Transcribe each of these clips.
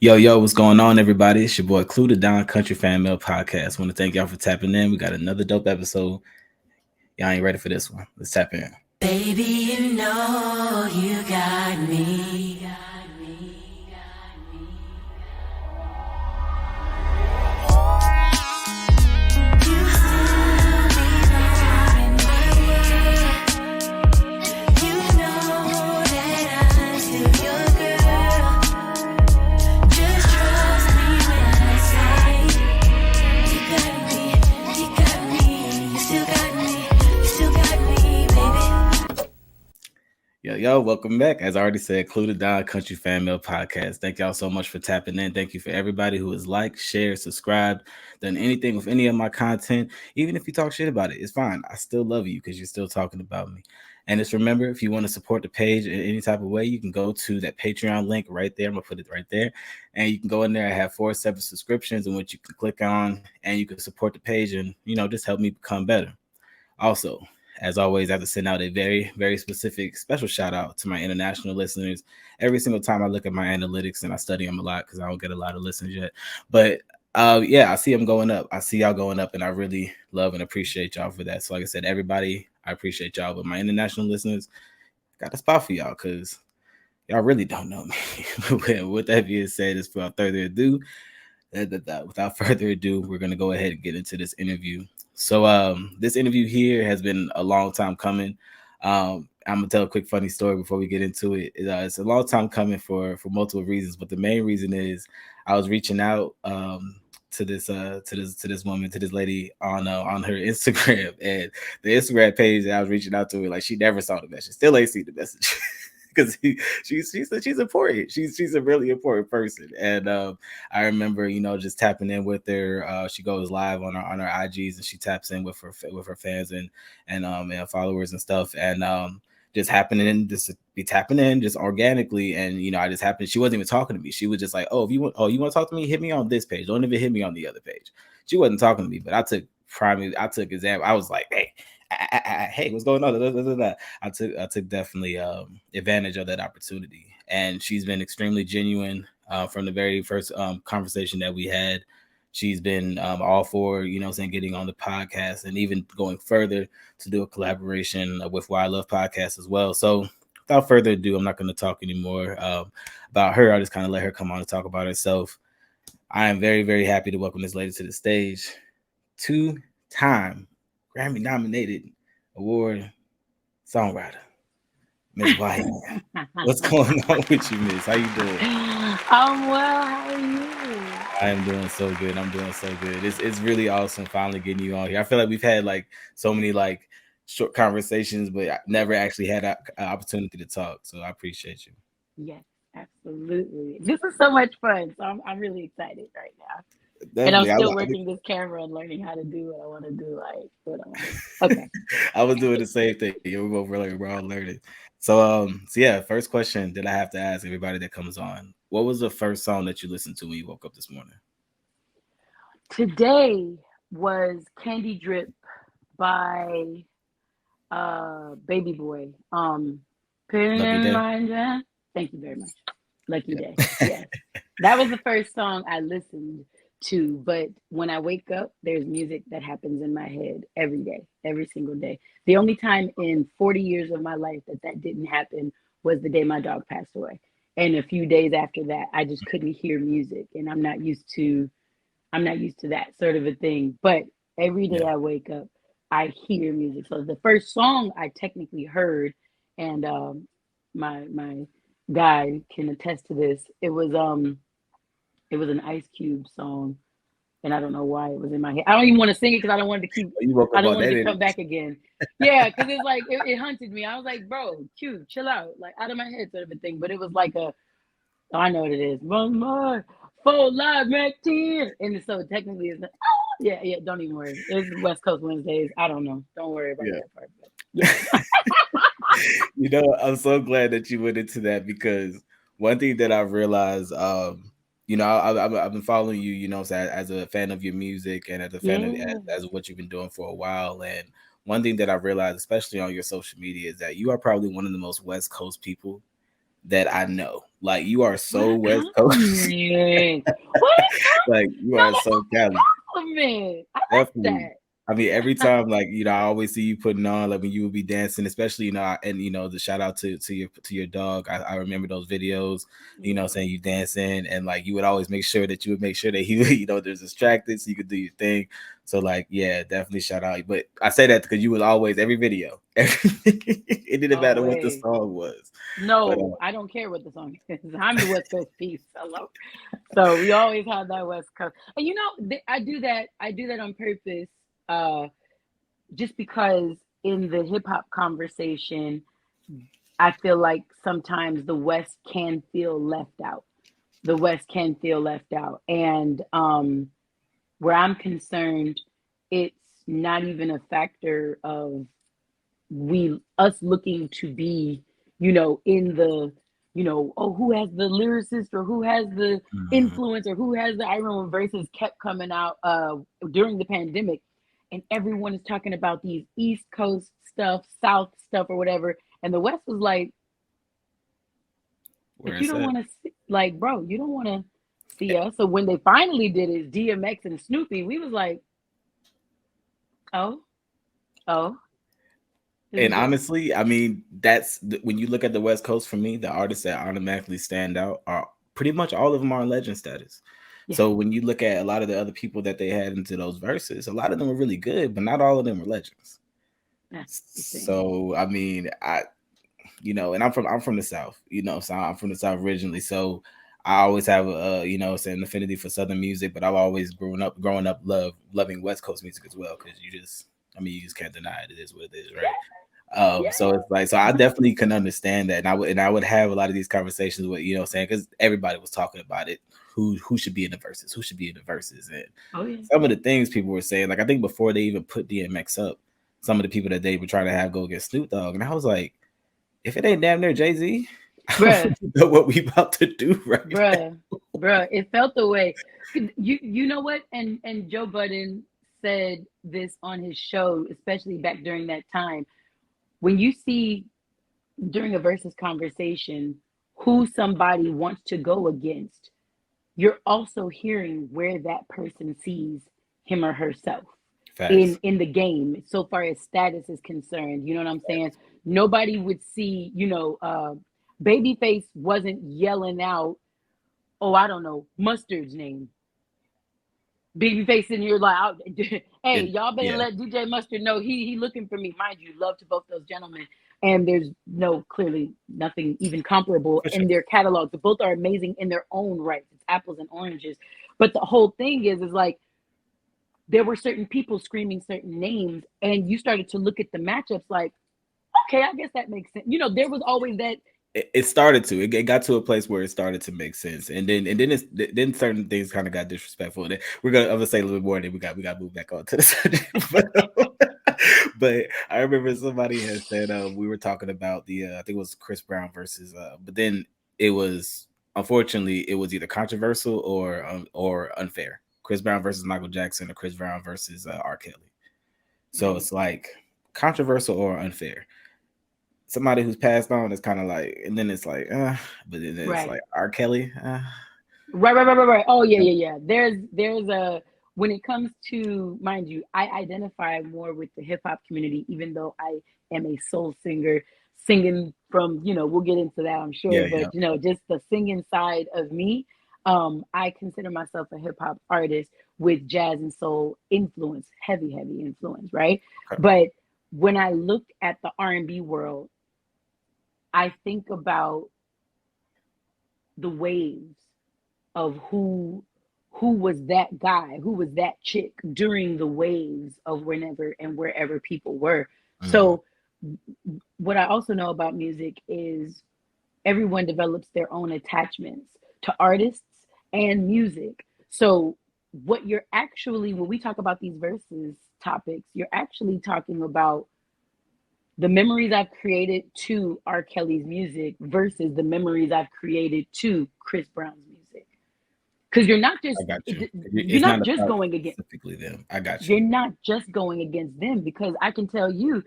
Yo, what's going on, everybody? It's your boy Clue the Don Country Fan Mail Podcast. Want to thank y'all for tapping in. We got another dope episode. Y'all ain't ready for this one. Let's tap in. Baby, you know you got me. Yo, welcome back. As I already said, Clue the Don Country Fan Mail Podcast. Thank y'all so much for tapping in. Thank you for everybody who has liked, shared, subscribed, done anything with any of my content. Even if you talk shit about it, it's fine. I still love you because you're still talking about me. And just remember, if you want to support the page in any type of way, you can go to that Patreon link right there. I'm going to put it right there. And you can go in there. I have 4 separate subscriptions in which you can click on and you can support the page and, just help me become better. Also, as always, I have to send out a very, very specific special shout out to my international listeners. Every single time I look at my analytics and I study them a lot because I don't get a lot of listeners yet. But I see them going up. I see y'all going up, and I really love and appreciate y'all for that. So like I said, everybody, I appreciate y'all. But my international listeners, got a spot for y'all because y'all really don't know me. With that being said, without further ado, we're going to go ahead and get into this interview. So this interview here has been a long time coming. I'm gonna tell a quick funny story before we get into it. It's a long time coming for multiple reasons, but the main reason is I was reaching out to this woman, to this lady on her Instagram, and the Instagram page that I was reaching out to her, like she never saw the message, still ain't seen the message. Because she's important. She's a really important person, and I remember just tapping in with her. She goes live on her IGs, and she taps in with her fans and followers and stuff, and just happening just to be tapping in just organically, and I just happened. She wasn't even talking to me. She was just like, you want to talk to me? Hit me on this page. Don't even hit me on the other page. She wasn't talking to me, but I took exam. I was like, hey, what's going on? I took definitely advantage of that opportunity, and she's been extremely genuine from the very first conversation that we had. She's been all for getting on the podcast and even going further to do a collaboration with Why I Love Podcast as well. So without further ado, I'm not going to talk anymore about her. I'll just kind of let her come on and talk about herself. I am very, very happy to welcome this lady to the stage. 2-time Grammy nominated award songwriter, Miss Wyann. What's going on with you, Miss? How you doing? I'm well. How are you? I am doing so good. I'm doing so good. It's really awesome finally getting you on here. I feel like we've had like so many like short conversations, but I never actually had an opportunity to talk. So I appreciate you. Yes, absolutely. This is so much fun. So I'm really excited right now. Definitely. And I'm still working this camera and learning how to do what I want to do. Like what I want. Okay. I was doing the same thing. We're all learning. So yeah, first question that I have to ask everybody that comes on. What was the first song that you listened to when you woke up this morning? Today was Candy Drip by Baby Boy. Thank you very much. Lucky Day. Yes. That was the first song I listened to, but when I wake up, there's music that happens in my head every day, every single day. The only time in 40 years of my life that didn't happen was the day my dog passed away. And a few days after that, I just couldn't hear music, and I'm not used to that sort of a thing. But every day I wake up, I hear music. So the first song I technically heard, and my guy can attest to this, it was an Ice Cube song, and I don't know why it was in my head. I don't even want to sing it because I don't want it to keep. I don't want it to come back again. Yeah, because it's like it hunted me. I was like, bro, Cube, chill out, like out of my head sort of a thing. But it was like I know what it is. One more, 4 live, man, 10. And so technically it's not, yeah, don't even worry. It's West Coast Wednesdays. I don't know. Don't worry about that part. But yeah. I'm so glad that you went into that, because one thing that I've realized, I've been following you, as a fan of your music and as a fan of as what you've been doing for a while. And one thing that I've realized, especially on your social media, is that you are probably one of the most West Coast people that I know. Like, you are What so a West Coast. compliment. What a Like, you no, are that's so a Cali. compliment. I like Definitely. that. I mean, every time, like, you know, I always see you putting on, like, when you would be dancing, especially, you know, and, you know, the shout out to your dog. I remember those videos, you know, saying you dancing, and like you would always make sure that you would make sure that he, you know, there's distracted so you could do your thing. So like, yeah, definitely shout out. But I say that because you would always, every video, it didn't matter what the Always. song was. But No, I don't care what the song is. I'm the West Coast piece. Hello. So we always have that West Coast. And you know, I do that. I do that on purpose. Just because in the hip hop conversation, I feel like sometimes the West can feel left out. The West can feel left out. And where I'm concerned, it's not even a factor of us looking to be, you know, in the, you know, oh, who has the lyricist or who has the influence or who has the, I remember verses kept coming out during the pandemic, and everyone is talking about these East Coast stuff, South stuff, or whatever, and the West was like, but you don't want to see, like, bro, you don't want to see us. So when they finally did it, DMX and Snoopy, we was like, oh. And honestly, I mean, that's when you look at the West Coast, for me, the artists that automatically stand out are pretty much all of them are legend status. Yeah. So when you look at a lot of the other people that they had into those verses, a lot of them were really good, but not all of them were legends. So I mean, you know, and I'm from the South, you know, so I'm from the South originally. So I always have you know, it's an affinity for Southern music, but I've always growing up loving West Coast music as well, because you just can't deny it. It is what it is, right? So it's like, so I definitely can understand that, and I would have a lot of these conversations with, you know, saying, because everybody was talking about it, who should be in the verses, and some of the things people were saying, like, I think before they even put DMX up, some of the people that they were trying to have go against Snoop Dogg, and I was like, if it ain't damn near Jay-Z, I don't know what we about to do right now. Bruh, it felt the way. You know what? And Joe Budden said this on his show, especially back during that time. When you see during a versus conversation who somebody wants to go against, you're also hearing where that person sees him or herself in the game, so far as status is concerned. You know what I'm saying? Nobody would see, you know, Babyface wasn't yelling out, oh, I don't know, Mustard's name. Babyface in here like, hey, y'all better let DJ Mustard know he looking for me. Mind you, love to both those gentlemen, and there's clearly nothing even comparable in their catalogs. Both are amazing in their own right. It's apples and oranges. But the whole thing is like, there were certain people screaming certain names, and you started to look at the matchups like, okay, I guess that makes sense. You know, there was always that. It started to. It got to a place where it started to make sense, and then certain things kind of got disrespectful. I'm gonna say a little bit more, and then we got to move back on to the subject. But I remember somebody had said we were talking about the I think it was Chris Brown versus, but then it was, unfortunately, it was either controversial or unfair. Chris Brown versus Michael Jackson, or Chris Brown versus R. Kelly. So it's like controversial or unfair. Somebody who's passed on is kind of like, and then it's like, but then it's like R. Kelly. Right. Oh yeah. There's a, when it comes to, mind you, I identify more with the hip hop community, even though I am a soul singer, singing from, you know, we'll get into that, I'm sure, but you know, just the singing side of me. I consider myself a hip hop artist with jazz and soul influence, heavy influence, right? Okay. But when I look at the R&B world, I think about the waves of who was that guy, who was that chick during the waves of whenever and wherever people were. Mm-hmm. So what I also know about music is everyone develops their own attachments to artists and music. So what you're actually, when we talk about these verses topics, you're actually talking about the memories I've created to R. Kelly's music versus the memories I've created to Chris Brown's music. Because you're not just, you're not just going against specifically them. I got you. You're not just going against them, because I can tell you,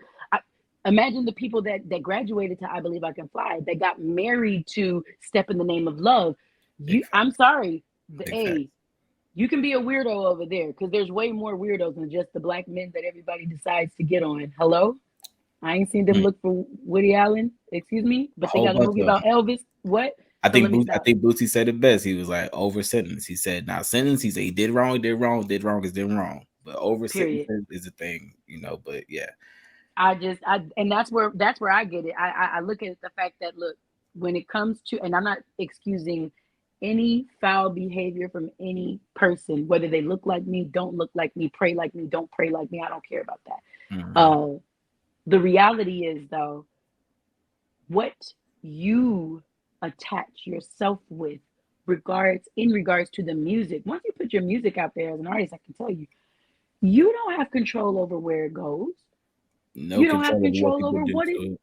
Imagine the people that graduated to I Believe I Can Fly, that got married to Step in the Name of Love. I'm sorry, you can be a weirdo over there because there's way more weirdos than just the black men that everybody decides to get on. Hello? I ain't seen them look for Woody Allen, excuse me, but they got a movie about Elvis. What? I think Bootsy said it best. He was like, over sentence. He said, now sentence, he said he did wrong, did wrong is did wrong. But over sentence is a thing, you know, but yeah. And that's where I get it. I look at the fact that, look, when it comes to, and I'm not excusing any foul behavior from any person, whether they look like me, don't look like me, pray like me, don't pray like me. I don't care about that. The reality is, though, what you attach yourself with in regards to the music. Once you put your music out there as an artist, I can tell you, you don't have control over where it goes. You don't have control over what it.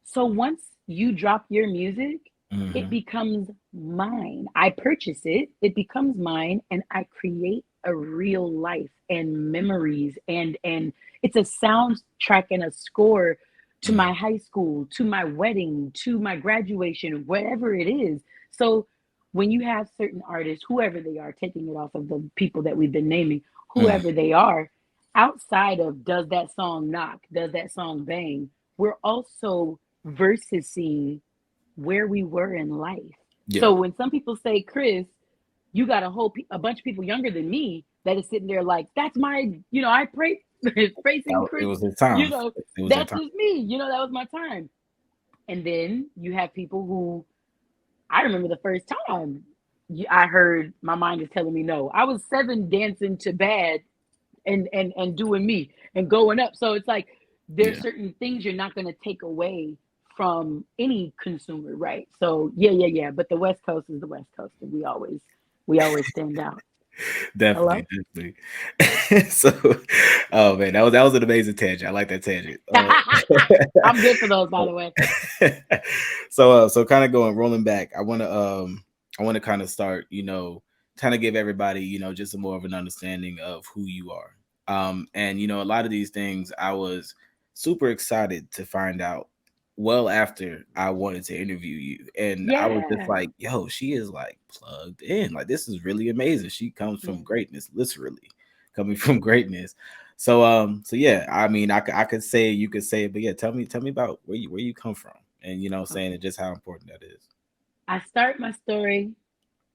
So once you drop your music, it becomes mine. I purchase it, it becomes mine, and I create a real life and memories, and it's a soundtrack and a score to my high school, to my wedding, to my graduation, whatever it is. So when you have certain artists, whoever they are, taking it off of the people that we've been naming, whoever they are, outside of does that song knock, does that song bang, we're also seeing where we were in life. Yeah. So when some people say, Chris, you got a bunch of people younger than me that is sitting there like, that's my, I pray praising Chris. It was his time. That's just me. That was my time. And then you have people who, I remember the first time I heard My Mind Is Telling Me No. I was 7 dancing to Bad and doing me and going up. So it's like there's certain things you're not going to take away from any consumer, right? So yeah. But the West Coast is the West Coast, and we always stand out. Definitely. So, oh man, that was an amazing tangent. I like that tangent. I'm good for those, by the way. So kind of rolling back. I want to kind of start, kind of give everybody, just a more of an understanding of who you are. And a lot of these things I was super excited to find out well after I wanted to interview you. And I was just like, yo, she is like plugged in. Like, this is really amazing. She comes from greatness, literally coming from greatness. So yeah, I mean, I could say it, you could say it, but yeah, tell me about where you come from, and saying it, just how important that is. I start my story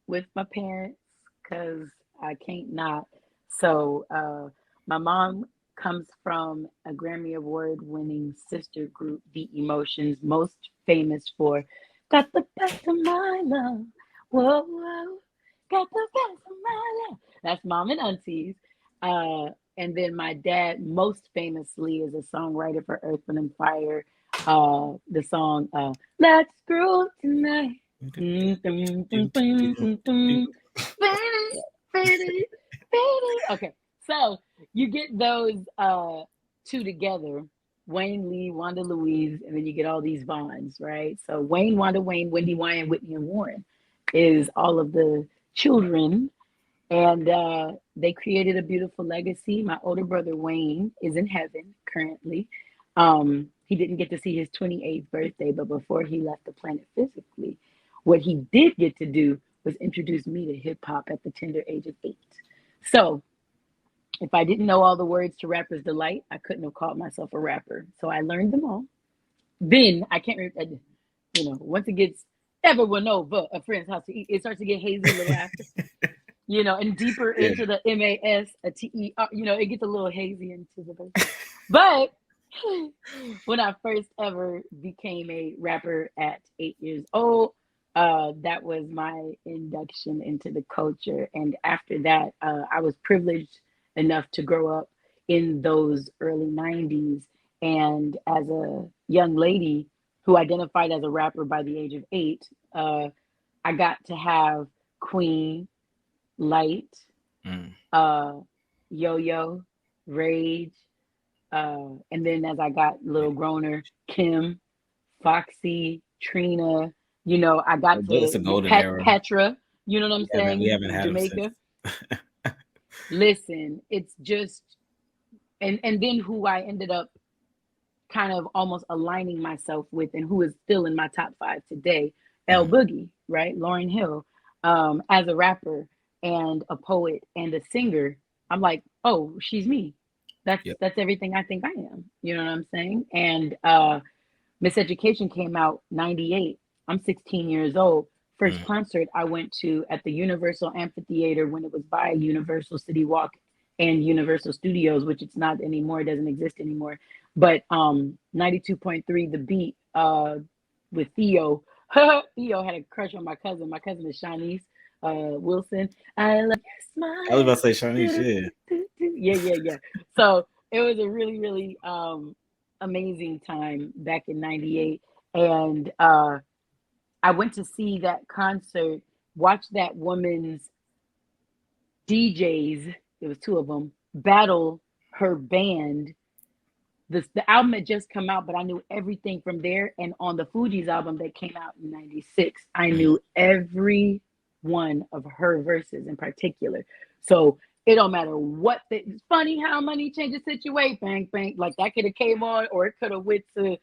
with my parents because I can't not. So my mom comes from a Grammy Award-winning sister group, The Emotions, most famous for "Got the Best of My Love." Whoa, whoa, got the best of my love. That's Mom and Aunties. And then my dad, most famously, is a songwriter for Earth, Wind and Fire. The song "Let's Groove Tonight." Okay, so you get those two together, Wayne, Lee, Wanda, Louise, and then you get all these Vaughns, right? So Wayne, Wanda, Wayne, Wendy, Wyann, Whitney, and Warren is all of the children, and they created a beautiful legacy. My older brother Wayne is in heaven currently. He didn't get to see his 28th birthday, but before he left the planet physically, what he did get to do was introduce me to hip hop at the tender age of 8. So if I didn't know all the words to Rapper's Delight, I couldn't have called myself a rapper. So I learned them all. Then I can't remember, once it gets everyone over a friend's house to eat, it starts to get hazy a little after, and deeper into the MASTER, it gets a little hazy into the verse. But when I first ever became a rapper at 8 years old, that was my induction into the culture. And after that, I was privileged enough to grow up in those early 90s. And as a young lady who identified as a rapper by the age of 8, I got to have Queen, Light, Yo-Yo, Rage, and then as I got a little growner, Kim, Foxy, Trina, I got to Petra, you know what I'm saying? We haven't had Jamaica. Listen, it's just, and then who I ended up kind of almost aligning myself with, and who is still in my top 5 today, L Boogie, right? Lauryn Hill, as a rapper and a poet and a singer. I'm like, oh, she's me. That's everything I think I am. You know what I'm saying? And Miseducation came out 98. I'm 16 years old. First concert I went to at the Universal Amphitheater when it was by Universal City Walk and Universal Studios, which it's not anymore, it doesn't exist anymore. But 92.3 The Beat with Theo. Theo had a crush on my cousin. My cousin is Shanice Wilson. I love your smile. I was about to say Shanice, yeah. So it was a really, really amazing time back in 98. And I went to see that concert, watch that woman's DJs, there was 2 of them, battle her band. The album had just come out, but I knew everything from there. And on the Fugees album that came out in 96, I knew every one of her verses in particular. So it don't matter what. It's funny how money changes situation. Bang, bang. Like that could have came on, or it could have went to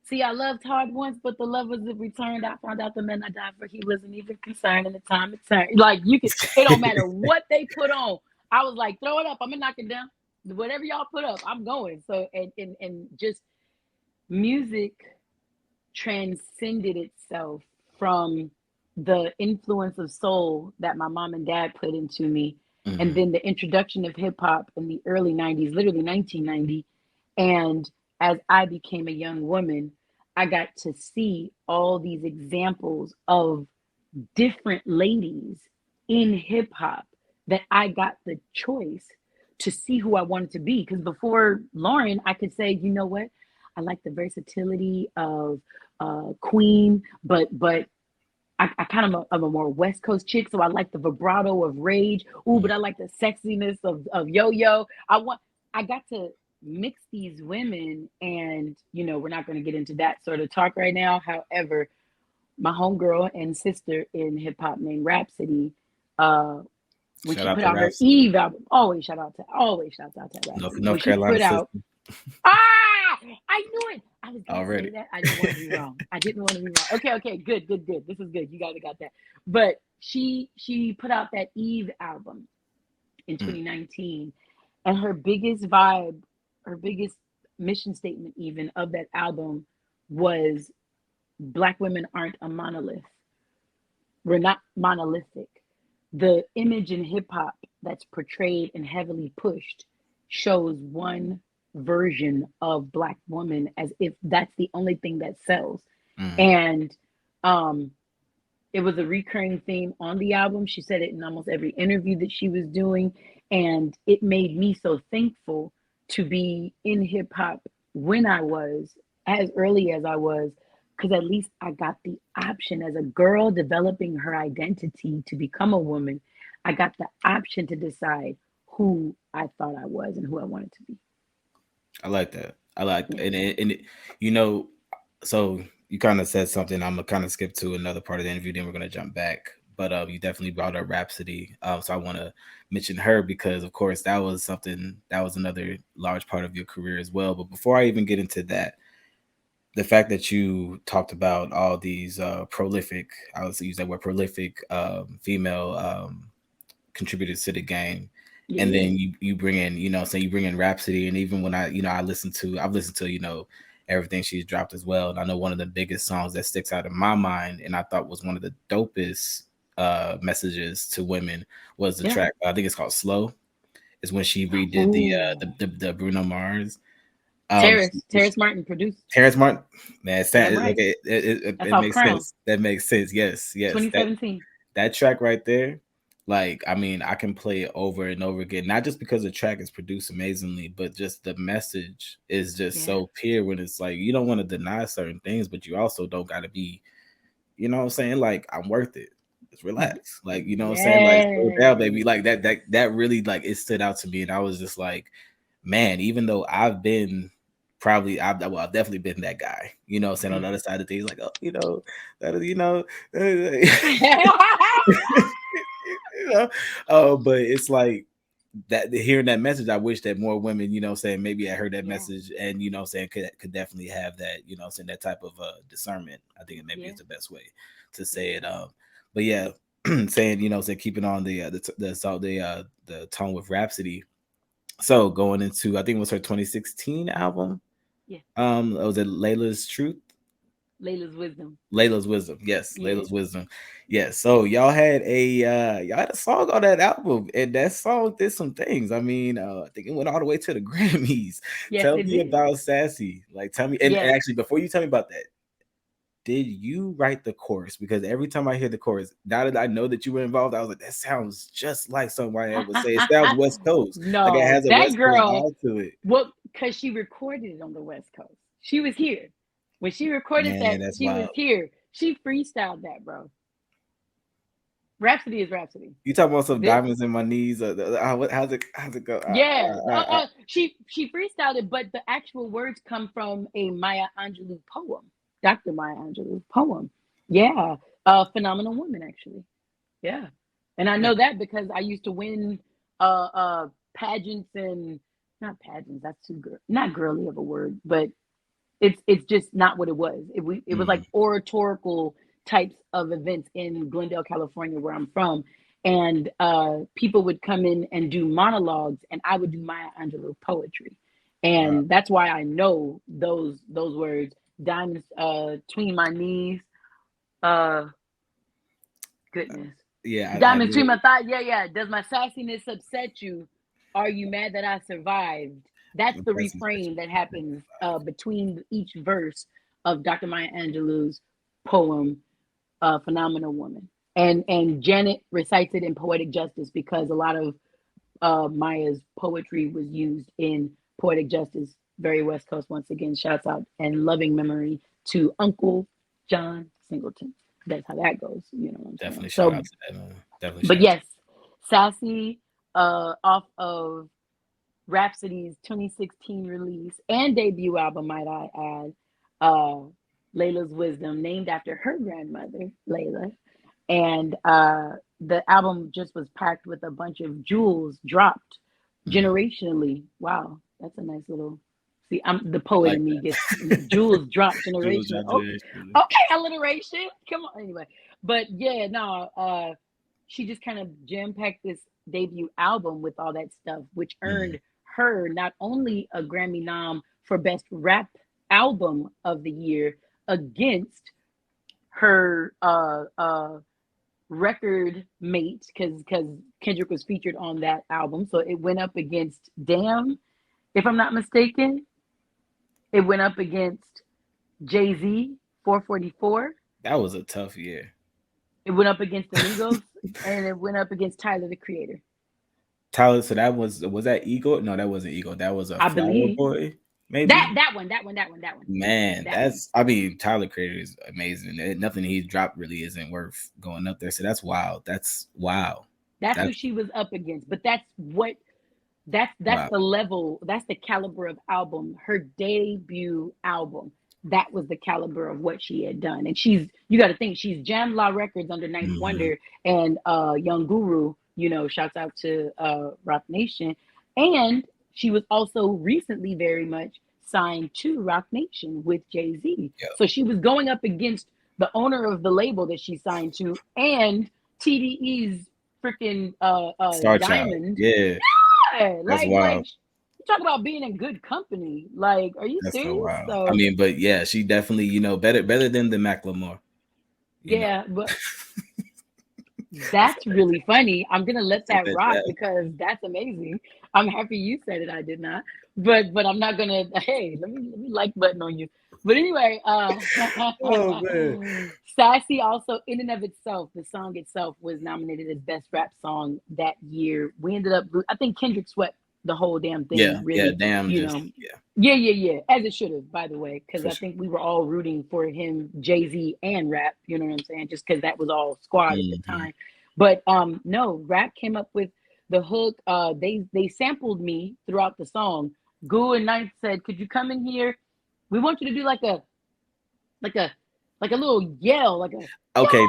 see, I loved hard once, but the love was returned. I found out the man I died for, he wasn't even concerned in the time it turned. Like you could, it don't matter what they put on. I was like, throw it up. I'm gonna knock it down. Whatever y'all put up, I'm going. So and just music transcended itself from the influence of soul that my mom and dad put into me, and then the introduction of hip hop in the early 90s, literally 1990. And as I became a young woman, I got to see all these examples of different ladies in hip hop that I got the choice to see who I wanted to be. Because before Lauryn, I could say, you know what? I like the versatility of Queen, but I kind of am a more West Coast chick, so I like the vibrato of Rage. Ooh, but I like the sexiness of Yo-Yo. I got to mix these women, and we're not going to get into that sort of talk right now. However, my homegirl and sister in hip hop named Rhapsody, when she put out her Eve album, always shout out to Rhapsody. North Carolina. I knew it. I was going to say that. I didn't want to be wrong. Okay, good. This is good. You guys got that. But she put out that Eve album in 2019, and her biggest vibe, her biggest mission statement even of that album was Black women aren't a monolith. We're not monolithic. The image in hip hop that's portrayed and heavily pushed shows one version of Black woman as if that's the only thing that sells. And it was a recurring theme on the album. She said it in almost every interview that she was doing, and it made me so thankful to be in hip hop when I was as early as I was, because at least I got the option as a girl developing her identity to become a woman. I got the option to decide who I thought I was and who I wanted to be. I like that. And so you kind of said something. I'm gonna kind of skip to another part of the interview, then we're gonna jump back. But you definitely brought up Rapsody. So I want to mention her because, of course, that was another large part of your career as well. But before I even get into that, the fact that you talked about all these prolific, I would use that word, prolific female contributors to the game. Yeah. And then you bring in, you bring in Rapsody. And even when I've listened to, everything she's dropped as well. And I know one of the biggest songs that sticks out in my mind, and I thought was one of the dopest messages to women, was the track, I think it's called Slow, is when she redid the Bruno Mars. Terrance Martin produced. Terrance Martin, man, it makes sense. That makes sense. Yes. 2017. That track right there, like, I mean, I can play it over and over again, not just because the track is produced amazingly, but just the message is just so pure when it's like, you don't want to deny certain things, but you also don't got to be, you know what I'm saying? Like, I'm worth it. Just relax. Like, you know what I'm saying? Like, slow down, baby. Like that really, like, it stood out to me. And I was just like, man, even though I've definitely been that guy, you know what I'm saying, on the other side of things, like, but it's like that hearing that message, I wish that more women, saying maybe I heard that message and saying could definitely have that, saying that type of discernment. I think it maybe is the best way to say it. But yeah, saying saying keeping on the tone with Rhapsody. So going into, I think it was her 2016 album. Yeah. Was it Layla's Truth? Layla's Wisdom. Layla's Wisdom. Yes, Layla's Wisdom. Yes. So y'all had a song on that album, and that song did some things. I mean, I think it went all the way to the Grammys. Yes, tell me about Sassy. Like, tell me, and actually, before you tell me about that, did you write the chorus? Because every time I hear the chorus, now that I know that you were involved, I was like, that sounds just like Songwriter would say. It sounds West Coast. No, like it has a that West girl Coast vibe to it. Well, because she recorded it on the West Coast. She was here. When she recorded she was here. She freestyled that, bro. Rhapsody is Rhapsody. You talking about some diamonds in my knees? How's it go? Yeah, she freestyled it, but the actual words come from a Maya Angelou poem, Dr. Maya Angelou poem. Yeah, Phenomenal Woman, actually. Yeah, and I know that because I used to win pageants and not pageants. That's not girly of a word, but it's just not what it was. It was like oratorical types of events in Glendale, California, where I'm from, and people would come in and do monologues, and I would do Maya Angelou poetry, and that's why I know those words. Diamonds between my knees, goodness. Yeah, diamonds between my thighs. Yeah. Does my sassiness upset you? Are you mad that I survived? That's the refrain that happens between each verse of Dr. Maya Angelou's poem, Phenomenal Woman. And Janet recites it in Poetic Justice because a lot of Maya's poetry was used in Poetic Justice. Very West Coast, once again, shouts out and loving memory to Uncle John Singleton. That's how that goes. You know what I'm Definitely saying? Shout out to that. Definitely. But yes, Sassy off of Rhapsody's 2016 release and debut album, might I add, Layla's Wisdom, named after her grandmother, Layla. And the album just was packed with a bunch of jewels dropped generationally. Wow, that's a nice little. See, I'm the poet in me gets jewels dropped generationally. Okay, alliteration. Come on, anyway. But yeah, no, she just kind of jam-packed this debut album with all that stuff, which earned her not only a Grammy nom for Best Rap Album of the Year against her record mate, because Kendrick was featured on that album. So it went up against Damn, if I'm not mistaken. It went up against Jay-Z, 444. That was a tough year. It went up against the Migos, and it went up against Tyler, the Creator. Tyler, so that was that Eagle? No, that wasn't Eagle. That was a Flower Boy. Maybe that one. Man, I mean, Tyler Creator is amazing. Nothing he's dropped really isn't worth going up there. So that's wild. That's who she was up against. But that's the level. That's the caliber of album. Her debut album. That was the caliber of what she had done. And you got to think, she's Jamla Records under Ninth Wonder and Young Guru. You know, shouts out to Rock Nation. And she was also recently very much signed to Rock Nation with Jay-Z. Yep. So she was going up against the owner of the label that she signed to and TDE's freaking Diamond. Yeah. Like you talk about being in good company. Like, are you serious? So, I mean, but yeah, she definitely, better than the Macklemore. But that's really funny. I'm gonna let that rock because that's amazing. I'm happy you said it. I did not, but I'm not gonna. Hey, let me like button on you. But anyway, Sassy also, in and of itself, the song itself was nominated as Best Rap Song that year. We ended up, I think Kendrick swept the whole damn thing. Damn. Yeah. As it should have, by the way, because I think we were all rooting for him, Jay-Z and Rap. You know what I'm saying? Just because that was all squad at the time. But no, Rap came up with the hook. They sampled me throughout the song. Goo and Ninth said, "Could you come in here? We want you to do like a little yell, like a okay."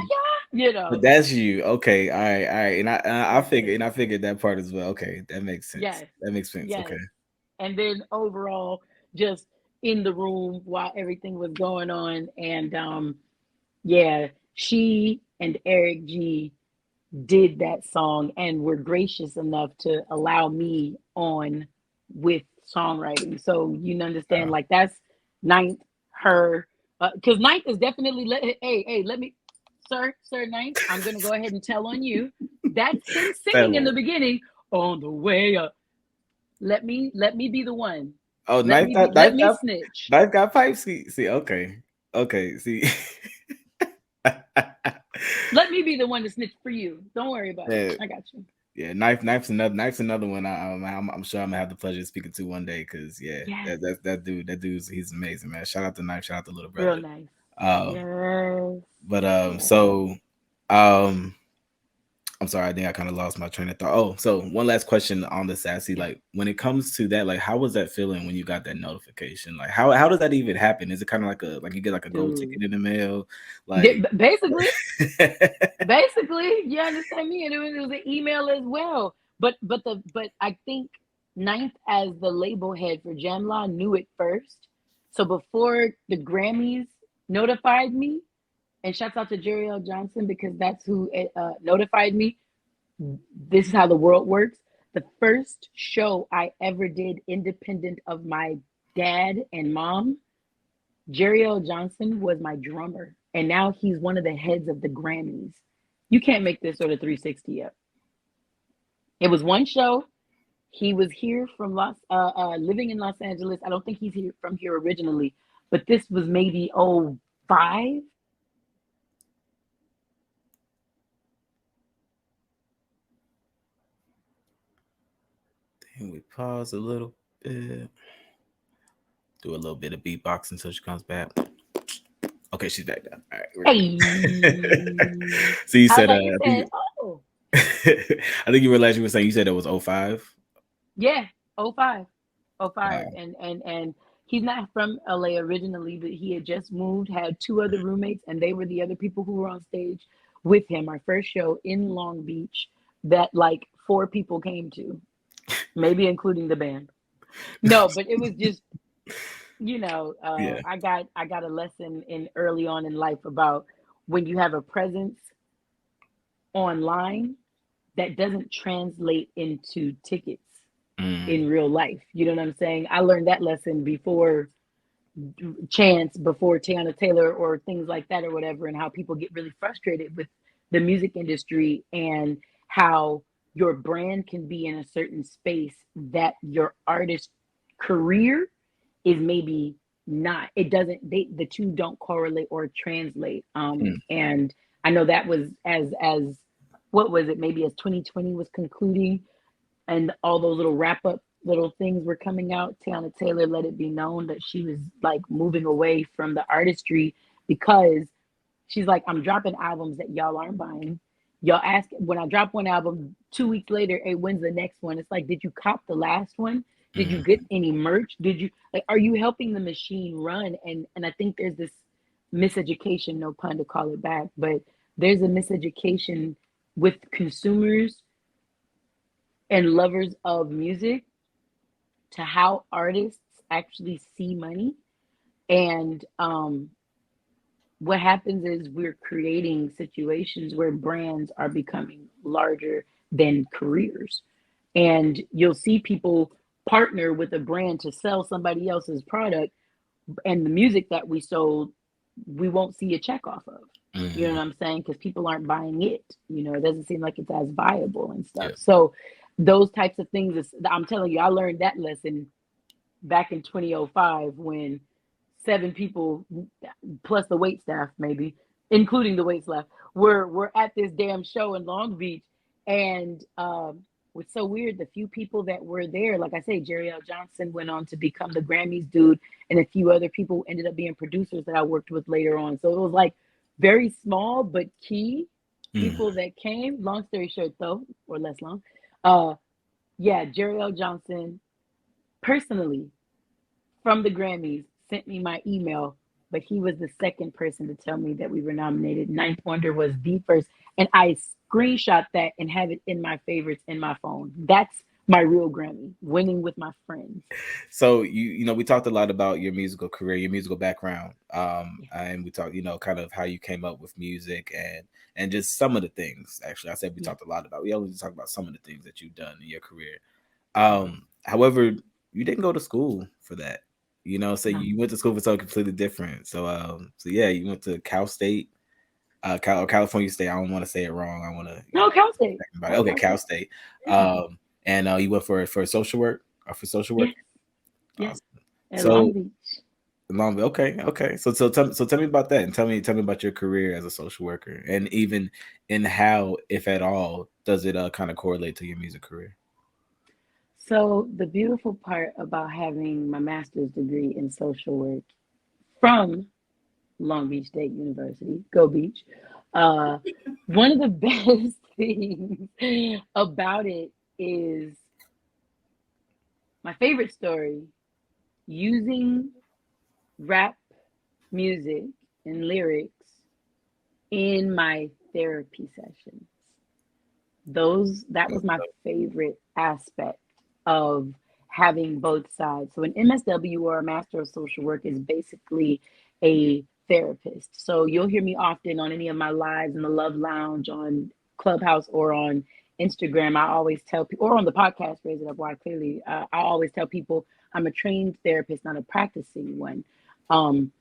Yeah. You But know, that's you. Okay. All right. All right. yes, And I figured that part as well. Okay. That makes sense. yes, That makes sense. Okay. yes. And then overall, just in the room while everything was going on, and yeah, she and Eric G did that song and were gracious enough to allow me on with songwriting. So you understand, like that's Ninth, her, because Ninth is definitely let me, sir Ninth, I'm gonna go ahead and tell on you. That's him singing in the Settle. beginning on the way up. Let me be the one. Oh, knife got Let knife me got snitch. knife got pipes. See, okay. Okay, see. Let me be the one to snitch for you. Don't worry about it. Yeah, I got you. yeah, knife's another one. I'm sure I'm gonna have the pleasure of speaking to one day because yeah, Yes, that dude's he's amazing, man. Shout out to Knife, shout out to Little real Brother. nice. Um, Yes, but yes. so um, I'm sorry, I think I kind of lost my train of thought. Oh, so one last question on the Sassy. Yeah. Like when it comes to that, like how was that feeling when you got that notification? Like how does that even happen? Is it kind of like you get like a gold Dude. ticket in the mail? Like Basically, you understand me, and it was an email as well. But I think Ninth as the label head for Jamla knew it first. So before the Grammys notified me, and shouts out to Jerry L. Johnson because that's who notified me. This is how the world works. The first show I ever did, independent of my dad and mom, Jerry L. Johnson was my drummer, and now he's one of the heads of the Grammys. You can't make this sort of 360 up. It was one show. He was here from living in Los Angeles. I don't think he's here from here originally, but this was maybe 05. we pause a little bit, do a little bit of beatbox until she comes back. Okay, she's back now. All right, we're Hey, good. So you I said, thought you said, oh, I think you realized you were saying you said it was 05. yeah, 05. 05. Wow. And he's not from LA originally, but he had just moved, had two other roommates, and they were the other people who were on stage with him. Our first show in Long Beach that like four people came to, maybe including the band. No, but it was just, Yeah. I got a lesson in early on in life about when you have a presence online that doesn't translate into tickets Mm, in real life. You know what I'm saying? I learned that lesson before Chance, before Tiana Taylor, or things like that, or whatever, and how people get really frustrated with the music industry and how your brand can be in a certain space that your artist career is maybe not. It doesn't, the two don't correlate or translate. mm, And I know that was as what was it, maybe as 2020 was concluding and all those little wrap up little things were coming out. Tiana Taylor let it be known that she was like moving away from the artistry because she's like, I'm dropping albums that y'all aren't buying. Y'all ask when I drop one album 2 weeks later, hey, when's the next one? It's like, did you cop the last one? Did you get mm. any merch? Did you like, are you helping the machine run? And I think there's this miseducation, no pun to call it back, but there's a miseducation with consumers and lovers of music to how artists actually see money. And what happens is we're creating situations where brands are becoming larger than careers. And you'll see people partner with a brand to sell somebody else's product, and the music that we sold, we won't see a check off of. You know Mhm. what I'm saying? Because people aren't buying it. It doesn't seem like it's as viable and stuff. Yeah. So those types of things is, I'm telling you, I learned that lesson back in 2005 when seven people plus the wait staff, maybe including the wait staff, were at this damn show in Long Beach. And what's so weird, the few people that were there, like I say, Jerry L. Johnson went on to become the Grammys dude, and a few other people ended up being producers that I worked with later on. So it was like very small but key Mm. people that came. Long story short, though, or less long, uh, yeah, Jerry L. Johnson personally from the Grammys sent me my email but he was the second person to tell me that we were nominated. Ninth Wonder was the first, and I screenshot that and have it in my favorites in my phone. That's my real Grammy, winning with my friends. So we talked a lot about your musical career, your musical background, and we talked, kind of how you came up with music and just some of the things. Actually, I said we Yeah. talked a lot about. We always talk about some of the things that you've done in your career. Mhm. However, you didn't go to school for that. So No, you went to school for something completely different. So yeah, you went to Cal State, or California State. I don't want to say it wrong. I want to, no, Cal State. That's Okay, Cal Cal State. State. Yeah. And you went for social work or for social work. Yes, yes. Awesome. At Long So Beach. long, okay, okay. So tell me about that, and tell me about your career as a social worker, and even in how, if at all, does it kind of correlate to your music career? So the beautiful part about having my master's degree in social work from Long Beach State University, Go Beach, uh, one of the best things about it is my favorite story using rap music and lyrics in my therapy sessions. That was my favorite aspect of having both sides. So an MSW or a Master of Social Work is basically a therapist. So you'll hear me often on any of my lives in the Love Lounge on Clubhouse or on Instagram. I always tell people, or on the podcast, Raise It Up Why Clearly, I always tell people I'm a trained therapist, not a practicing one. Um,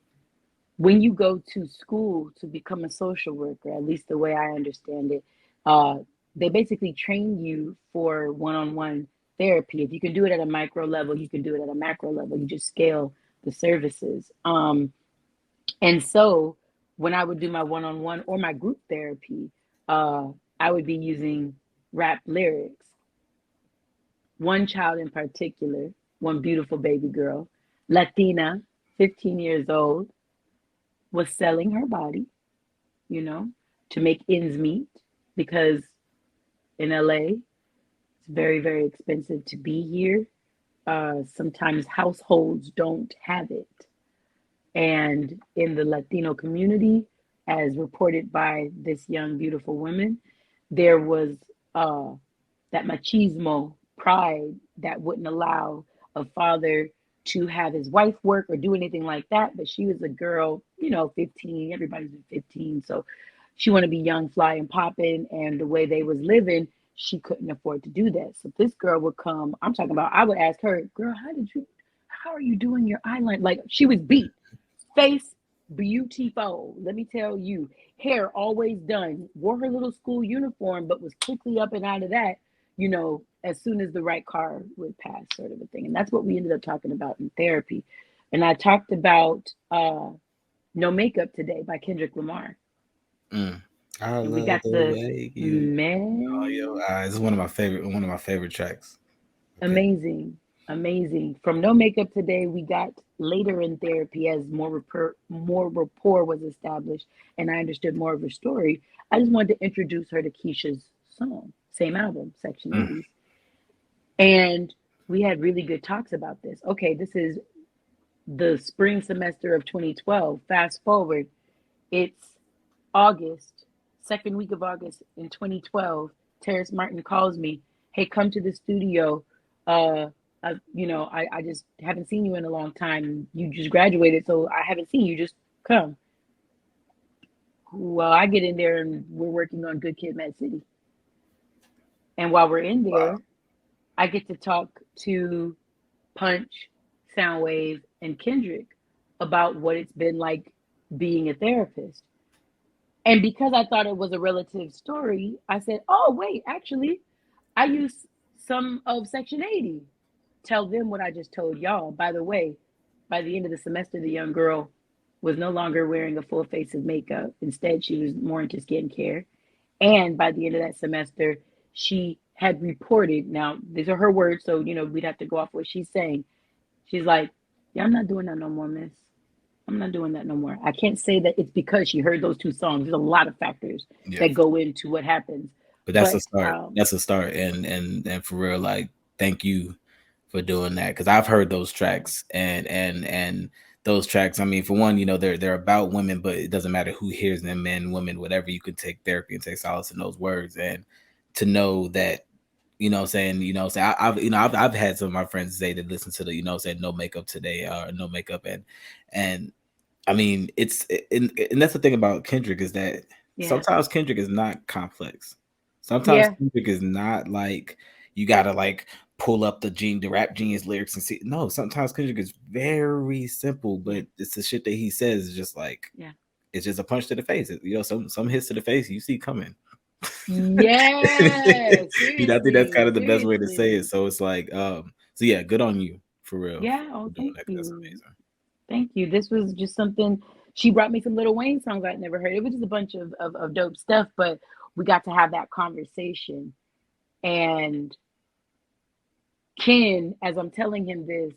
when you go to school to become a social worker, at least the way I understand it, uh, they basically train you for one-on-one therapy. If you can do it at a micro level, you can do it at a macro level. You just scale the services. And so when I would do my one-on-one or my group therapy, uh, I would be using rap lyrics. One child in particular, one beautiful baby girl, Latina, 15 years old, was selling her body, you know, to make ends meet because in LA, it's very, very expensive to be here. Sometimes households don't have it. And in the Latino community, as reported by this young, beautiful woman, there was uh, that machismo pride that wouldn't allow a father to have his wife work or do anything like that. But she was a girl, 15. Everybody's been 15, so she wanted to be young, fly, and popping. And the way they was living, she couldn't afford to do that. So this girl would come. I'm talking about. I would ask her, "Girl, how are you doing your eyeliner?" Like she was beat, face beautiful. Let me tell you, hair always done. Wore her little school uniform, but was quickly up and out of that, as soon as the right car would pass, sort of a thing. And that's what we ended up talking about in therapy. And I talked about No Makeup Today by Kendrick Lamar. Mm. I And we love got the the way you. Oh, man, yo, it's one of my favorite tracks. Okay. amazing, amazing. From No Makeup Today, we got later in therapy as more rapport was established and I understood more of her story. I just wanted to introduce her to Keisha's song, same album, Section Mm. 80s. And we had really good talks about this. Okay, this is the spring semester of 2012. Fast forward, it's August, second week of August in 2012. Terrance Martin calls me, "Hey, come to the studio. Uh, I just haven't seen you in a long time. You just graduated, so I haven't seen you. Just come." Well, I get in there and we're working on Good Kid, Mad City. And while we're in Wow. there, I get to talk to Punch, Soundwave, and Kendrick about what it's been like being a therapist. And because I thought it was a relative story, I said, "Oh, wait, actually, I use some of Section 80. Tell them what I just told y'all. By the way, by the end of the semester, the young girl was no longer wearing a full face of makeup. Instead, she was more into skincare. And by the end of that semester, she had reported. Now, these are her words, so we'd have to go off what she's saying. She's like, "Yeah, I'm not doing that no more, miss. I'm not doing that no more." I can't say that it's because she heard those two songs. There's a lot of factors Yeah. that go into what happens. But that's a But start. That's a start, and for real, like, thank you for doing that, because I've heard those tracks, and those tracks. I mean, for one, they're about women, but it doesn't matter who hears them, men, women, whatever. You could take therapy and take solace in those words, and to know that, I've had some of my friends say that listen to the, saying no makeup today or no makeup, and I mean, and that's the thing about Kendrick is that sometimes Kendrick is not complex. Sometimes Kendrick is not like you gotta like pull up the Rap Genius lyrics and see. No, sometimes Kendrick is very simple, but it's the shit that he says is just like it's just a punch to the face. Some hits to the face you see coming. Yeah, I think that's kind of the best way to say it. So it's like, so yeah, good on you for real. Yeah, thank you. That's amazing. Thank you. This was just something. She brought me some Lil Wayne songs I'd never heard. It was just a bunch of dope stuff, but we got to have that conversation. And Ken, as I'm telling him this,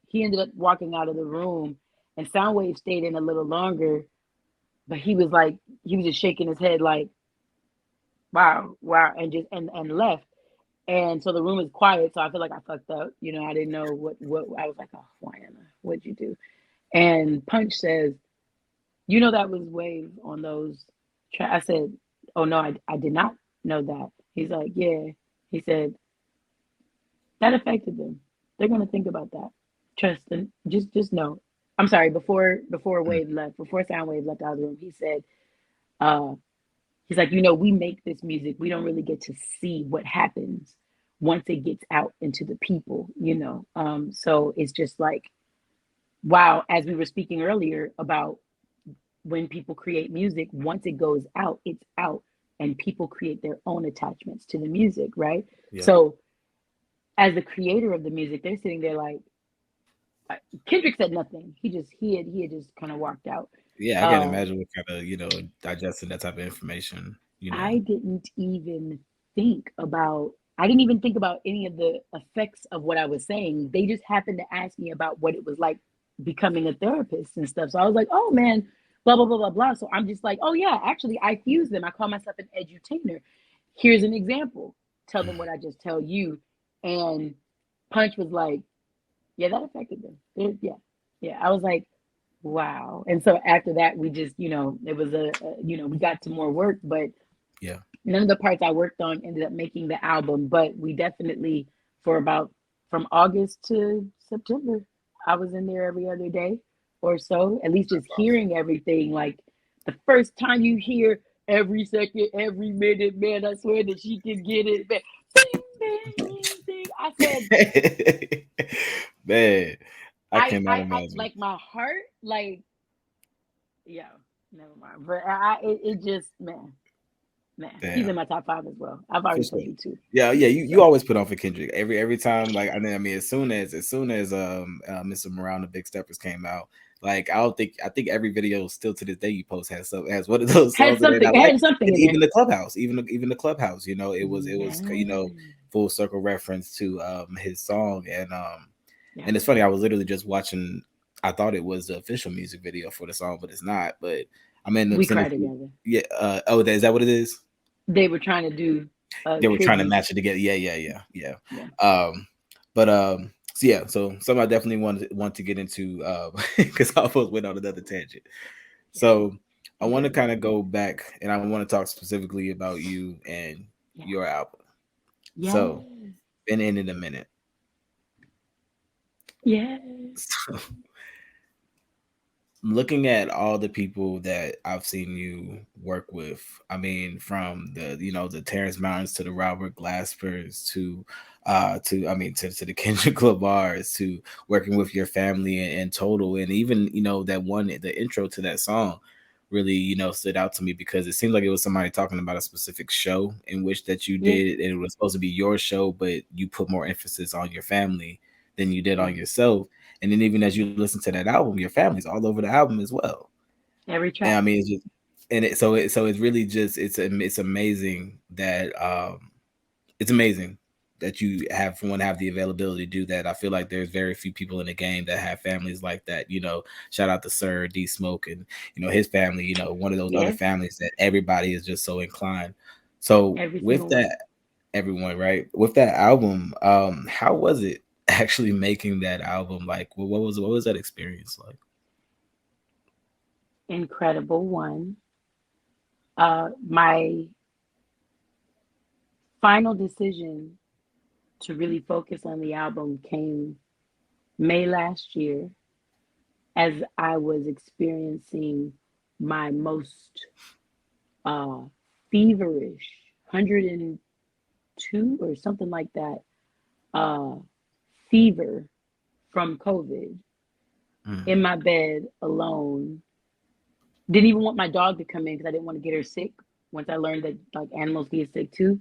he ended up walking out of the room, and Soundwave stayed in a little longer, but he was just shaking his head like, wow, and just and left. And so the room is quiet, so I feel like I fucked up. I didn't know what I was like, oh, Wyann, what'd you do? And Punch says, that was Wave on those I said, oh no, I did not know that. He's like, yeah. He said, that affected them. They're gonna think about that. Trust them. Just know. I'm sorry, before Wave left, before Soundwave left out of the room, he said, he's like, we make this music. We don't really get to see what happens once it gets out into the people, So it's just like, wow, as we were speaking earlier about when people create music, once it goes out, it's out, and people create their own attachments to the music, right? Yeah. So as the creator of the music, they're sitting there like, Kendrick said nothing. He had just kind of walked out. Yeah, I can't imagine what kind of, digesting that type of information. I didn't even think about any of the effects of what I was saying. They just happened to ask me about what it was like becoming a therapist and stuff. So I was like, oh man, blah, blah, blah, blah, blah. So I'm just like, oh yeah, actually I fuse them. I call myself an edutainer. Here's an example. Tell them what I just tell you. And Punch was like, yeah, that affected them. Yeah. I was like, wow. And so after that, we just, it was we got to more work, but yeah, none of the parts I worked on ended up making the album. But we definitely, from August to September, I was in there every other day or so, at least just hearing everything. Like the first time you hear every second, every minute, man, I swear that she can get it. Man. Bing, bing, bing, bing. I said, man, I cannot imagine. Like my heart, like, yeah, never mind. But it just, man, he's in my top 5 as well. I've already told you too. Yeah. You always put on for Kendrick every time. Like, I mean, as soon as Mr. Maron, the Big Steppers came out, like I think every video still to this day you post has one of those songs. Had something. Even the Clubhouse, even the Clubhouse, it was full circle reference to his song, and it's funny. I was literally just watching. I thought it was the official music video for the song, but it's not. But I'm in the we cried together. Yeah. Is that what it is? They were trying to do. They were trying to match it together. Yeah. So something I definitely want to get into because I almost went on another tangent. So I want to kind of go back and I want to talk specifically about you and your album. Yeah. So been in a minute. Yeah. So, looking at all the people that I've seen you work with, I mean, from the Terrance Mountains to the Robert Glaspers to the Kendrick Lamars to working with your family in total, and even the intro to that song really stood out to me because it seemed like it was somebody talking about a specific show in which that you did, and it was supposed to be your show, but you put more emphasis on your family than you did on yourself. And then even as you listen to that album, your family's all over the album as well. Every track. And I mean, it's just, so it's really just it's amazing that you have the availability to do that. I feel like there's very few people in the game that have families like that. Shout out to Sir D Smoke and his family. One of those other families that everybody is just so inclined. So with that, everyone, right? With that album, how was it? actually making that album? Like, what was that experience like? Incredible one. My final decision to really focus on the album came May last year as I was experiencing my most uh, feverish 102 or something like that uh, fever from COVID in my bed alone. Didn't even want my dog to come in because I didn't want to get her sick. Once I learned that like animals get sick too,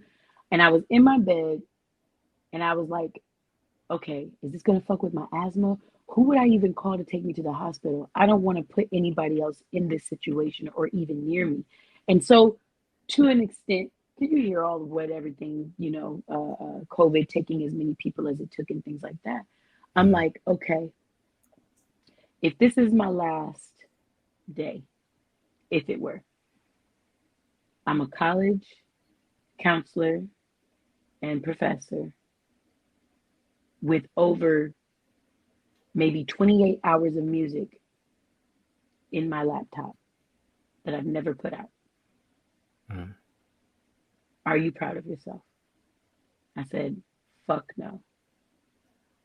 and I was in my bed and I was like, okay, is this gonna fuck with my asthma? Who would I even call to take me to the hospital? I don't want to put anybody else in this situation or even near me. And so, to an extent, did you hear all of what everything, COVID taking as many people as it took and things like that? I'm like, okay, if this is my last day, if it were, I'm a college counselor and professor with over maybe 28 hours of music in my laptop that I've never put out. Are you proud of yourself? I said, fuck no.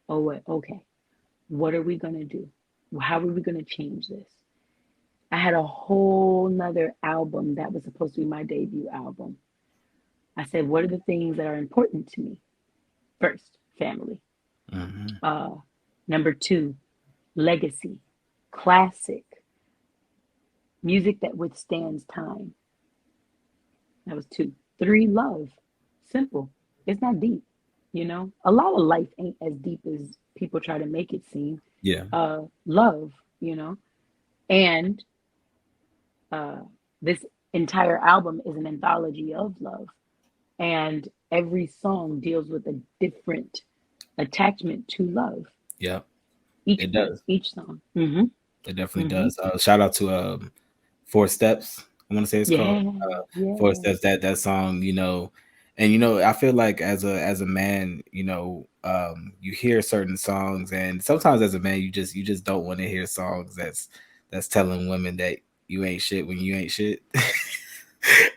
Oh, what? Okay. What are we going to do? How are we going to change this? I had a whole nother album that was supposed to be my debut album. I said, what are the things that are important to me? First, family. Number 2, legacy, classic, music that withstands time. That was 2. 3, love. Simple. It's not deep. A lot of life ain't as deep as people try to make it seem. Yeah. Love, and this entire album is an anthology of love. And every song deals with a different attachment to love. Yeah. It does. Each song. It definitely does. Shout out to 4 Steps. I want to say it's called 4 Steps. That song, and I feel like as a man, you hear certain songs, and sometimes as a man, you just don't want to hear songs that's telling women that you ain't shit when you ain't shit.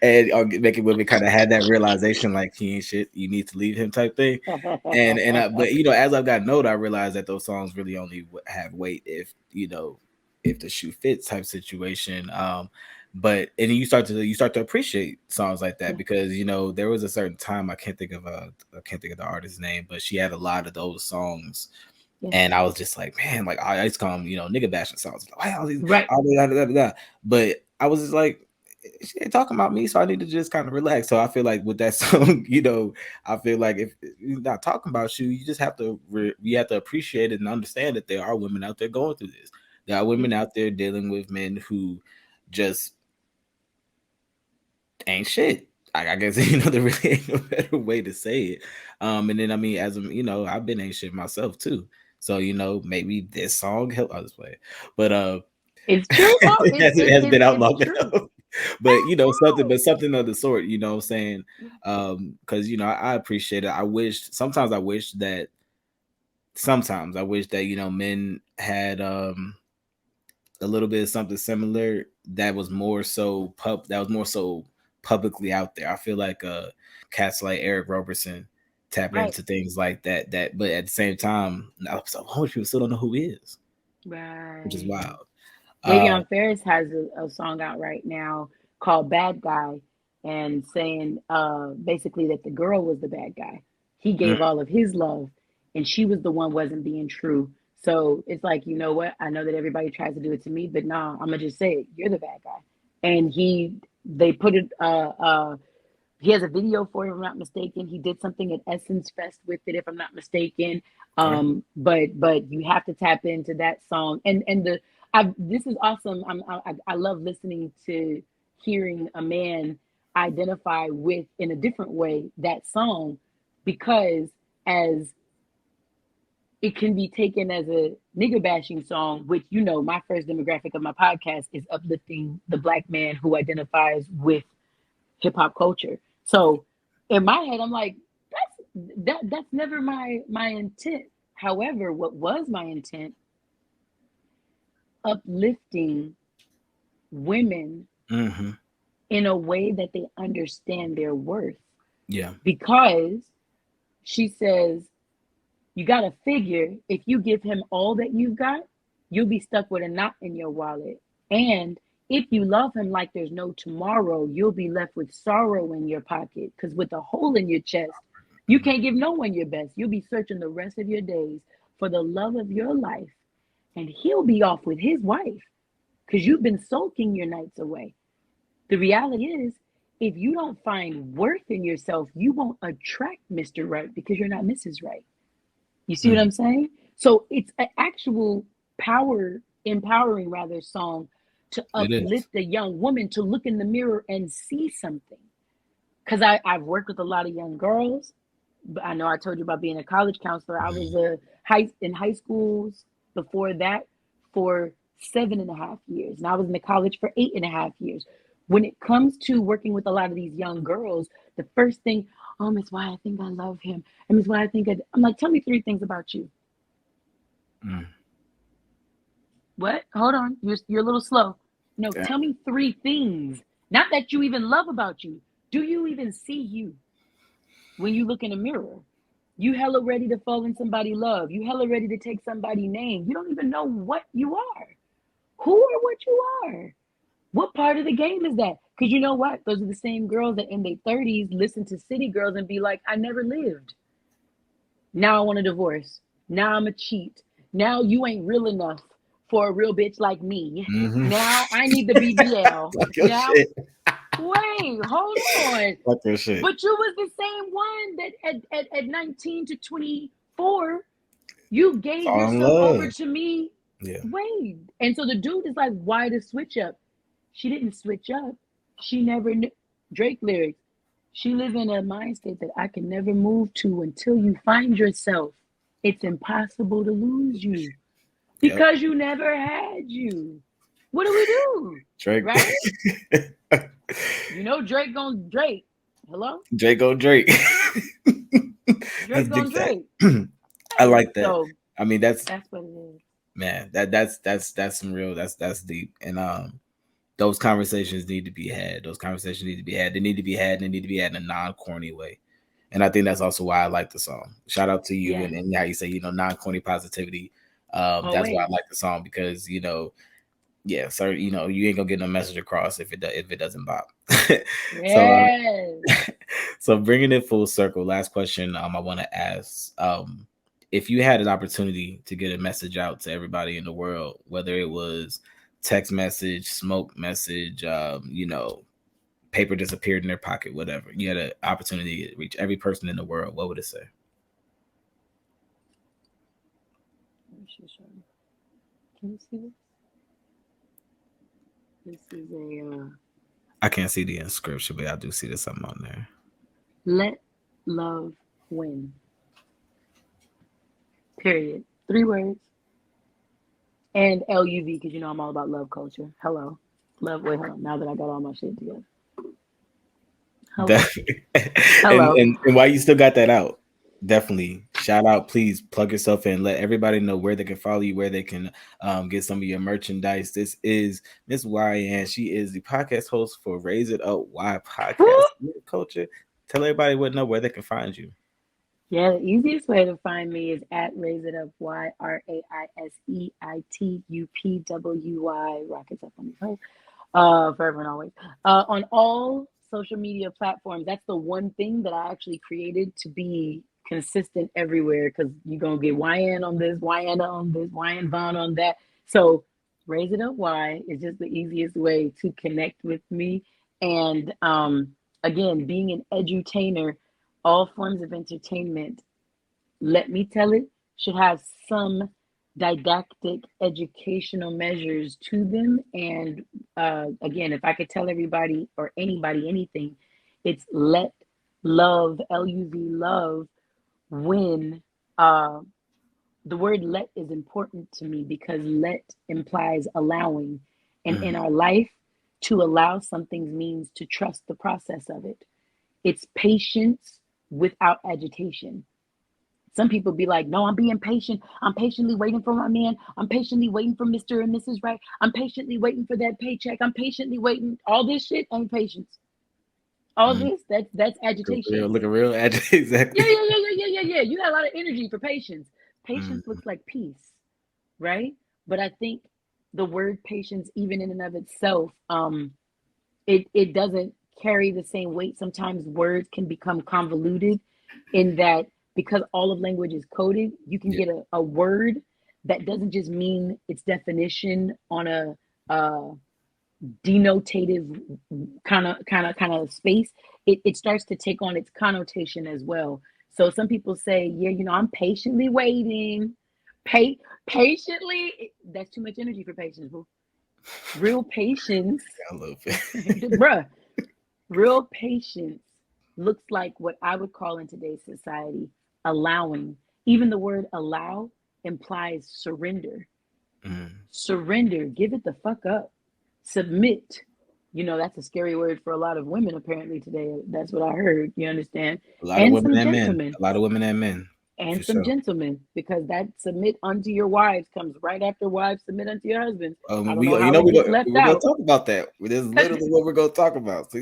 And making women kind of had that realization, like, he ain't shit, you need to leave him type thing. But as I've gotten older, I realized that those songs really only have weight if the shoe fits type situation. But you start to appreciate songs like that, because there was a certain time, I can't think of the artist's name, but she had a lot of those songs. And I was just like, man, like I used to call them, nigga bashing songs. Like, all these, right. But I was just like, she ain't talking about me, so I need to just kind of relax. So I feel like with that song, I feel like if you're not talking about you just have to appreciate it and understand that there are women out there going through this. There are women out there dealing with men who just ain't shit. I guess there really ain't no better way to say it. And then as I've been ain't shit myself too. So maybe this song helped. I'll just play it, but it's true. It has been out long enough. But something of the sort, what I'm saying? Because I appreciate it. I wish that men had a little bit of something similar that was more so publicly out there. I feel like cats like Eric Roberson tap into things like that, but at the same time, so most people still don't know who he is, which is wild. Davion Ferris has a song out right now called Bad Guy, and saying basically that the girl was the bad guy. He gave all of his love, and she was the one wasn't being true. So it's like, you know what? I know that everybody tries to do it to me, but nah, I'm gonna just say it. You're the bad guy. And they put it. He has a video for it, if I'm not mistaken. He did something at Essence Fest with it, if I'm not mistaken. But you have to tap into that song. This is awesome. I love listening to hearing a man identify with, in a different way, that song, because as it can be taken as a nigga bashing song, which, my first demographic of my podcast is uplifting the Black man who identifies with hip hop culture. So in my head, I'm like, that's never my intent. However, what was my intent? Uplifting women in a way that they understand their worth. Yeah. Because she says, you got to figure if you give him all that you've got, you'll be stuck with a knot in your wallet. And if you love him like there's no tomorrow, you'll be left with sorrow in your pocket. Because with a hole in your chest, you can't give no one your best. You'll be searching the rest of your days for the love of your life. And he'll be off with his wife because you've been sulking your nights away. The reality is, if you don't find worth in yourself, you won't attract Mr. Right because you're not Mrs. Right. You see what I'm saying? So it's an actual empowering song to uplift a young woman to look in the mirror and see something. Because I've worked with a lot of young girls. But I know I told you about being a college counselor. I was in high schools before that for 7.5 years. And I was in the college for 8.5 years. When it comes to working with a lot of these young girls, the first thing, oh, Miss Why, I think I love him. And Miss Why, I think I'm like, tell me 3 things about you. What? Hold on. You're a little slow. No, tell me 3 things. Not that you even love about you. Do you even see you when you look in a mirror? You hella ready to fall in somebody's love. You hella ready to take somebody's name. You don't even know what you are. Who or what you are. What part of the game is that? Because you know what? Those are the same girls that in their 30s listen to City Girls and be like, I never lived. Now I want a divorce. Now I'm a cheat. Now you ain't real enough for a real bitch like me. Now I need the BBL. Now, wait, hold on. But you was the same one that at 19 to 24, you gave yourself over to me. Yeah. Wait. And so the dude is like, why the switch up? She didn't switch up. She never knew. Drake lyrics. She lives in a mind state that I can never move to until you find yourself. It's impossible to lose you because you never had you. What do we do? Drake. Right? You know Drake gon' Drake. Hello? Drake gon' Drake. Drake gon' Drake. I like that. So, I mean, that's what it is. Man, that's some real, that's deep. And those conversations need to be had. Those conversations need to be had. They need to be had, and they need to be had in a non-corny way. And I think that's also why I like the song. Shout out to you and how you say, non-corny positivity. That's why I like the song, because, sir, you ain't gonna get no message across if it doesn't bop. So bringing it full circle, last question I want to ask. If you had an opportunity to get a message out to everybody in the world, whether it was text message, smoke message, paper disappeared in their pocket, whatever, you had an opportunity to reach every person in the world, what would it say? Can you see this? This is a I can't see the inscription, but I do see there's something on there. Let love win. Period. 3 words. And LUV, because I'm all about love culture. Hello. Love. Wait, hold on. Now that I got all my shit together. Hello. Hello. And why you still got that out? Definitely. Shout out. Please plug yourself in. Let everybody know where they can follow you, where they can get some of your merchandise. This is Miss Wyann. She is the podcast host for Raise It Up Y podcast culture. Tell everybody where they can find you. Yeah, the easiest way to find me is at Raise It Up Y, RAISEITUPWY. Rockets up on the post. Forever and always. On all social media platforms. That's the one thing that I actually created to be consistent everywhere, because you're going to get Wyann on this, Wyann on this, Wyann Vaughn on that. So Raise It Up Y is just the easiest way to connect with me. And again, being an edutainer, all forms of entertainment, let me tell it, should have some didactic educational measures to them. And again, if I could tell everybody or anybody anything, it's let love, LUV, love, win. The word let is important to me because let implies allowing. And in our life, to allow something means to trust the process of it. It's patience without agitation. Some people be like, no, I'm being patient. I'm patiently waiting for my man. I'm patiently waiting for Mr. and Mrs. Right. I'm patiently waiting for that paycheck. I'm patiently waiting. All this shit ain't patience. All this, that's agitation. Looking real exactly. Yeah. You got a lot of energy for patience. Patience looks like peace, right? But I think the word patience, even in and of itself, it doesn't carry the same weight. Sometimes words can become convoluted in that because all of language is coded, you can get a word that doesn't just mean its definition on a denotative kind of space. It starts to take on its connotation as well. So some people say, yeah, I'm patiently waiting. Patiently, that's too much energy for patience, boo. Real patience, I love it. bruh. Real patience looks like what I would call in today's society allowing. Even the word allow implies surrender. Surrender, give it the fuck up. Submit. That's a scary word for a lot of women apparently today. That's what I heard. You understand? A lot of And women some and men. gentlemen. A lot of women and men. And For some sure. gentlemen, because that submit unto your wives comes right after wives submit unto your husbands. I don't We know you how know it gets we're left gonna out. talk about that. This is literally what we're gonna talk about.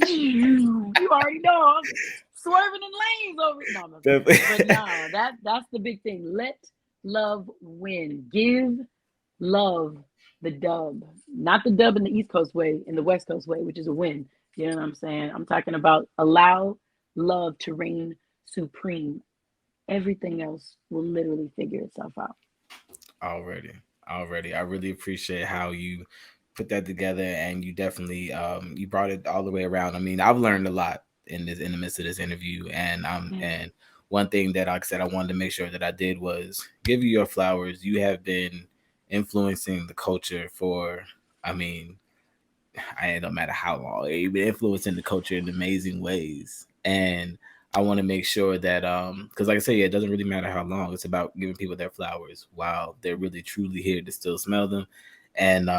You already know I'm swerving in lanes over. No, I'm not. But no, that's the big thing. Let love win. Give love the dub, not the dub in the East Coast way, in the West Coast way, which is a win. You know what I'm saying? I'm talking about allow love to reign supreme. Everything else will literally figure itself out. Already. I really appreciate how you put that together, and you definitely you brought it all the way around. I mean, I've learned a lot in the midst of this interview, and one thing that, like I said, I wanted to make sure that I did was give you your flowers. You have been influencing the culture for, I mean, it don't matter how long. You've been influencing the culture in amazing ways, and I want to make sure that because like I say, yeah, it doesn't really matter how long. It's about giving people their flowers while they're really truly here to still smell them, and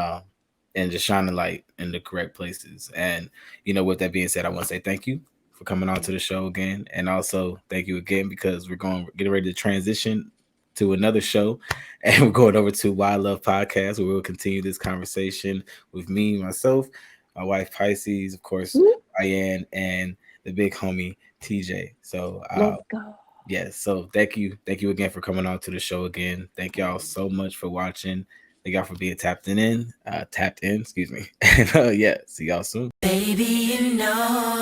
just shining light in the correct places. And with that being said, I want to say thank you for coming on to the show again, and also thank you again because we're getting ready to transition to another show, and we're going over to Why I Love Podcast, where we'll continue this conversation with me, myself, my wife Pisces, of course, Wyann, and the big homie TJ. So Let's go. yes, so thank you again for coming on to the show again. Thank y'all so much for watching. Thank y'all for being tapped in, excuse me. And yeah, see y'all soon. Baby, you know